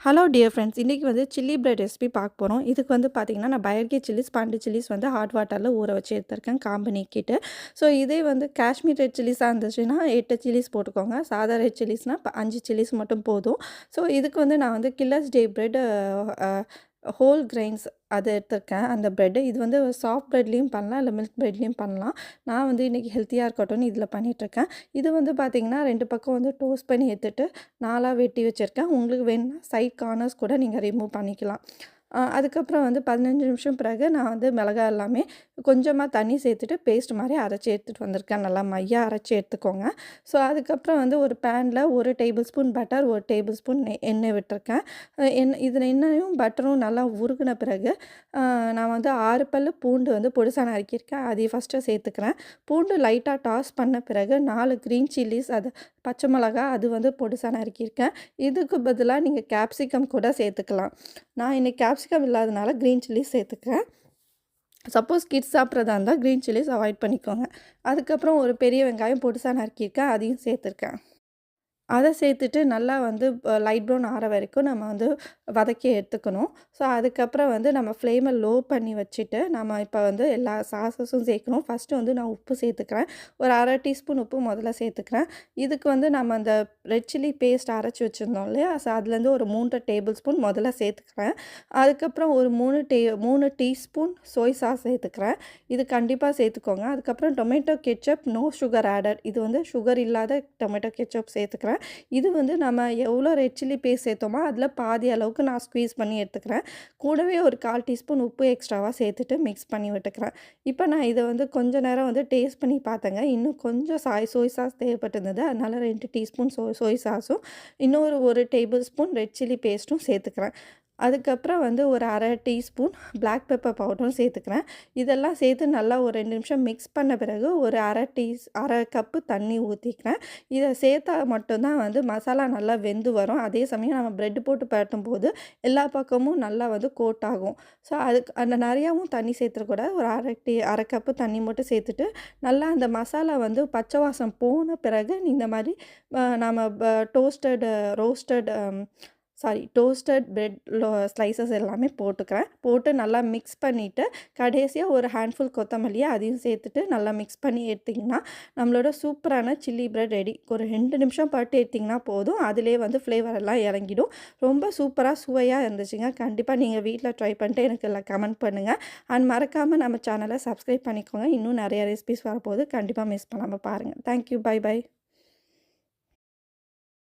Hello dear friends, இன்றைக்கி வந்து chilli bread recipe பார்க்க போகிறோம். இதுக்கு வந்து பார்த்திங்கன்னா, நான் பையர்கே சில்லிஸ் 12 சில்லிஸ் வந்து ஹாட் வாட்டரில் ஊற வச்சு எடுத்திருக்கேன் காம்பு நீக்கிட்டு. ஸோ இதே வந்து காஷ்மீர் ரெட் சில்லிஸாக இருந்துச்சுன்னா 8 சில்லிஸ் போட்டுக்கோங்க. சாதா ரெட் சில்லிஸ்னால் 5 சில்லிஸ் மட்டும் போதும். ஸோ இதுக்கு வந்து நான் வந்து கில்லர்ஸ் டே பிரெட் ஹோல் கிரெயின்ஸ் அது எடுத்திருக்கேன். அந்த ப்ரெட்டு இது வந்து சாஃப்ட் ப்ரெட்லேயும் பண்ணலாம், இல்லை மில்க் ப்ரெட்லேயும் பண்ணலாம். நான் வந்து இன்றைக்கி ஹெல்த்தியாக இருக்கட்டும்னு இதில் பண்ணிகிட்ருக்கேன். இது வந்து பார்த்திங்கன்னா 2 பக்கம் வந்து டோஸ்ட் பண்ணி எடுத்துட்டு 4ஆக வெட்டி வச்சுருக்கேன். உங்களுக்கு வேணும்னா சைட் கார்னர்ஸ் கூட நீங்கள் ரிமூவ் பண்ணிக்கலாம். அதுக்கப்புறம் வந்து 15 நிமிஷம் பிறகு நான் வந்து மிளகாய் எல்லாமே கொஞ்சமாக தண்ணி சேர்த்துட்டு பேஸ்ட் மாதிரி அரைச்சி எடுத்துகிட்டு வந்திருக்கேன். நல்லா மையாக அரைச்சி எடுத்துக்கோங்க. ஸோ அதுக்கப்புறம் வந்து ஒரு பேனில் 1 table spoon butter, 1 table spoon எண்ணெய் விட்டுருக்கேன். இதில் எண்ணெயும் பட்டரும் நல்லா உருகின பிறகு நான் வந்து 6 பல்லு பூண்டு வந்து பொடிசா நறுக்கியிருக்கேன். அதையும் ஃபஸ்ட்டு சேர்த்துக்கிறேன். பூண்டு லைட்டாக டாஸ் பண்ண பிறகு 4 க்ரீன் சில்லிஸ், அது பச்சை மிளகா அது வந்து பொடிசா நறுக்கியிருக்கேன். இதுக்கு பதிலாக நீங்கள் கேப்சிகம் கூட சேர்த்துக்கலாம். நான் இன்றைக்கி கேப்சிகம் இல்லாதனால க்ரீன் சில்லிஸ் சேர்த்துக்கிறேன். சப்போஸ் கிட்ஸ் சாப்பிட்றதா இருந்தால் க்ரீன் சில்லிஸ் அவாய்ட் பண்ணிக்கோங்க. அதுக்கப்புறம் ஒரு பெரிய வெங்காயம் பொடிசா நறுக்கியிருக்கேன், அதையும் சேர்த்துருக்கேன். அதை சேர்த்துட்டு நல்லா வந்து லைட் ப்ரௌன் ஆற வரைக்கும் நம்ம வந்து வதக்கி எடுத்துக்கணும். ஸோ அதுக்கப்புறம் வந்து நம்ம ஃப்ளேமை லோ பண்ணி வச்சுட்டு நம்ம இப்போ வந்து எல்லா சாஸஸும் சேர்க்கணும். ஃபஸ்ட்டு வந்து நான் உப்பு சேர்த்துக்கிறேன். ஒரு 1/2 டீஸ்பூன் உப்பு முதல்ல சேர்த்துக்கிறேன். இதுக்கு வந்து நம்ம அந்த ரெட் சில்லி பேஸ்ட் அரைச்சி வச்சுருந்தோம் இல்லையா? ஸோ அதுலேருந்து ஒரு 3 டேபிள் ஸ்பூன் முதல்ல சேர்த்துக்கிறேன். அதுக்கப்புறம் ஒரு 3 டீஸ்பூன் சோய் சாஸ் சேர்த்துக்கிறேன். இது கண்டிப்பாக சேர்த்துக்கோங்க. அதுக்கப்புறம் tomato ketchup no sugar added, இது வந்து சுகர் இல்லாத டொமேட்டோ கெட்சப் சேர்த்துக்கிறேன். இது வந்து நம்ம எவ்வளோ ரெட் சில்லி பேஸ்ட் சேர்த்தோமோ அதில் பாதி அளவுக்கு நான் ஸ்க்வீஸ் பண்ணி எடுத்துக்கிறேன். கூடவே ஒரு 1/4 டீஸ்பூன் உப்பு எக்ஸ்ட்ராவாக சேர்த்துட்டு மிக்ஸ் பண்ணி விட்டுக்கிறேன். இப்போ நான் இதை வந்து கொஞ்ச நேரம் வந்து டேஸ்ட் பண்ணி பார்த்தேங்க. இன்னும் கொஞ்சம் சோய் சாஸ் தேவைப்பட்டிருந்தது. அதனால் 2 டீஸ்பூன் சோய் சாஸும் இன்னொரு 1 டேபிள் ஸ்பூன் ரெட் சில்லி பேஸ்ட்டும் சேர்த்துக்கிறேன். அதுக்கப்புறம் வந்து ஒரு 1/2 டீஸ்பூன் பிளாக் பெப்பர் பவுடரும் சேர்த்துக்கிறேன். இதெல்லாம் சேர்த்து நல்லா ஒரு 2 நிமிஷம் மிக்ஸ் பண்ண பிறகு ஒரு 1/2 கப்பு தண்ணி ஊற்றிக்கிறேன். இதை சேர்த்தா மட்டும்தான் வந்து மசாலா நல்லா வெந்து வரும். அதே சமயம் நம்ம ப்ரெட் போட்டு பரட்டும்போது எல்லா பக்கமும் நல்லா வந்து கோட் ஆகும். ஸோ அதுக்கு அந்த நிறையாவும் தண்ணி சேர்த்துக்கூடாது. ஒரு 1/2 கப்பு தண்ணி மட்டும் சேர்த்துட்டு நல்லா அந்த மசாலா வந்து பச்சை வாசம் போன பிறகு இந்த மாதிரி நம்ம டோஸ்டட் பிரெட் ஸ்லைசஸ் எல்லாமே போட்டுக்கிறேன். போட்டு நல்லா மிக்ஸ் பண்ணிவிட்டு கடைசியாக ஒரு ஹேண்ட்ஃபுல் கொத்தமல்லியை அதையும் சேர்த்துட்டு நல்லா மிக்ஸ் பண்ணி எடுத்திங்கன்னா நம்மளோட சூப்பரான சில்லி பிரெட் ரெடி. ஒரு 2 நிமிஷம் பட்டு எடுத்திங்கன்னா போதும். அதிலே வந்து ஃப்ளேவர் எல்லாம் இறங்கிடும். ரொம்ப சூப்பராக சுவையாக இருந்துச்சுங்க. கண்டிப்பாக நீங்கள் வீட்டில் ட்ரை பண்ணிட்டு எனக்கு எல்லாம் கமெண்ட் பண்ணுங்கள். அண்ட் மறக்காமல் நம்ம சேனலை சப்ஸ்கிரைப் பண்ணிக்கோங்க. இன்னும் நிறைய ரெசிபிஸ் வரப்போகுது. கண்டிப்பாக மிஸ் பண்ணாமல் பாருங்கள். தேங்க்யூ. Bye by.